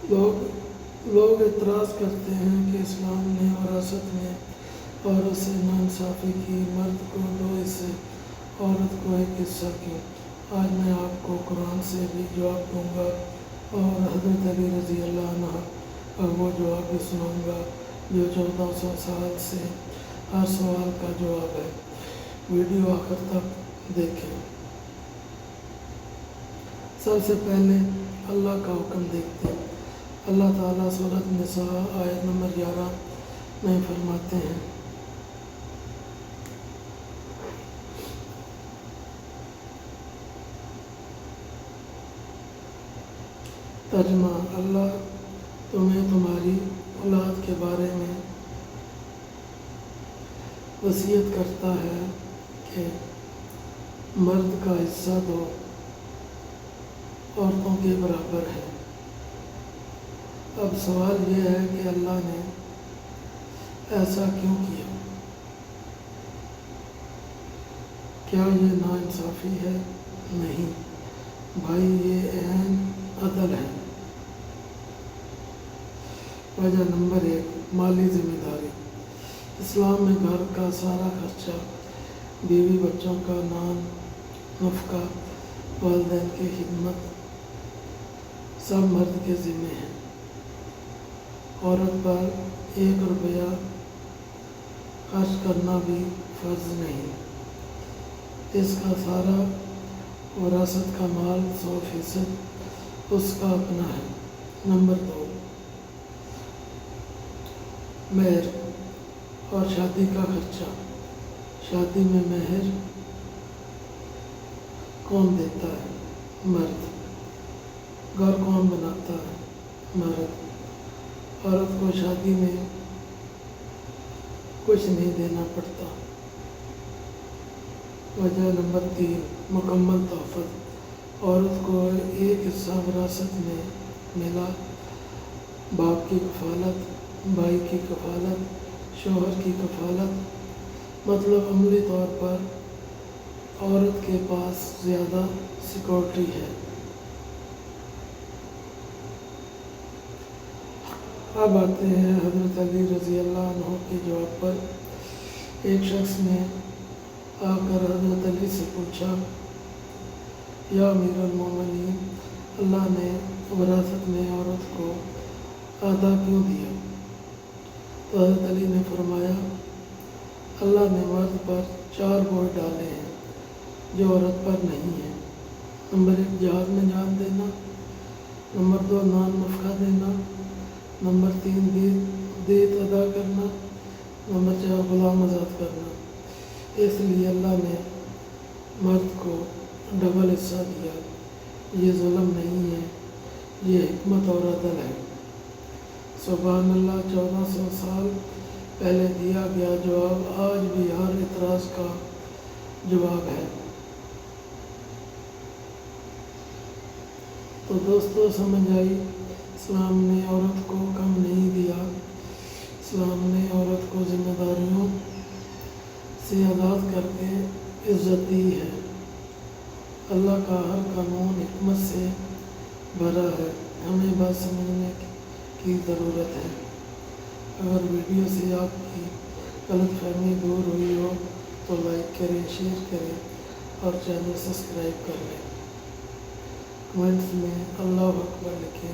لوگ اعتراض کرتے ہیں کہ اسلام نے وراثت میں عورت سے ناانصافی کی، مرد کو 2 حصے، عورت کو 1 حصہ کیوں؟ آج میں آپ کو قرآن سے بھی جواب دوں گا اور حضرت علی رضی اللہ عنہ کا وہ جواب بھی سناؤں گا جو 1400 سال سے ہر سوال کا جواب ہے۔ ویڈیو آخر تک دیکھیں۔ سب سے پہلے اللہ کا حکم دیکھتے ہیں۔ اللہ تعالیٰ سورۃ نساء آیت نمبر 11 میں فرماتے ہیں، ترجمہ: اللہ تمہیں تمہاری اولاد کے بارے میں وصیت کرتا ہے کہ مرد کا حصہ 2 عورتوں کے برابر ہے۔ اب سوال یہ ہے کہ اللہ نے ایسا کیوں کیا؟ کیا یہ ناانصافی ہے؟ نہیں بھائی، یہ عین عدل ہے۔ وجہ نمبر 1، مالی ذمہ داری۔ اسلام میں گھر کا سارا خرچہ، بیوی بچوں کا نفقہ، والدین کی خدمت سب مرد کے ذمہ ہے۔ عورت پر 1 روپیہ خرچ کرنا بھی فرض نہیں۔ اس کا سارا وراثت کا مال 100% اس کا اپنا ہے۔ نمبر 2، مہر اور شادی کا خرچہ۔ شادی میں مہر کون دیتا ہے؟ مرد۔ گھر کون بناتا ہے؟ مرد۔ عورت کو شادی میں کچھ نہیں دینا پڑتا۔ وجہ نمبر 3، مکمل تحفظ۔ عورت کو 1 حصہ وراثت میں ملا۔ باپ کی کفالت، بھائی کی کفالت، شوہر کی کفالت، مطلب عملی طور پر عورت کے پاس زیادہ سیکورٹی ہے۔ اب آتے ہیں حضرت علی رضی اللہ عنہ کے جواب پر۔ ایک شخص نے آ کر حضرت علی سے پوچھا، یا امیر المومنین، اللہ نے وراثت میں عورت کو آدھا کیوں دیا؟ تو حضرت علی نے فرمایا، اللہ نے مرد پر 4 بوجھ ڈالے ہیں جو عورت پر نہیں ہے۔ نمبر 1، جہاد میں جان دینا۔ نمبر 2، نفقہ دینا۔ نمبر 3، دیت ادا کرنا۔ نمبر 4، غلام آزاد کرنا۔ اس لیے اللہ نے مرد کو ڈبل حصہ دیا۔ یہ ظلم نہیں ہے، یہ حکمت اور عدل ہے۔ سبحان اللہ، 1400 سال پہلے دیا گیا جواب آج بھی ہر اعتراض کا جواب ہے۔ تو دوستو، سمجھ آئی؟ اسلام نے عورت کو کم نہیں دیا، اسلام نے عورت کو ذمہ داریوں سے آزاد کر کے عزت دی ہے۔ اللہ کا ہر قانون حکمت سے بھرا ہے، ہمیں بات سمجھنے کی ضرورت ہے۔ اگر ویڈیو سے آپ کی غلط فہمی دور ہوئی ہو تو لائک کریں، شیئر کریں اور چینل سبسکرائب کر لیں۔ کمنٹس میں اللہ اکبر لکھیں۔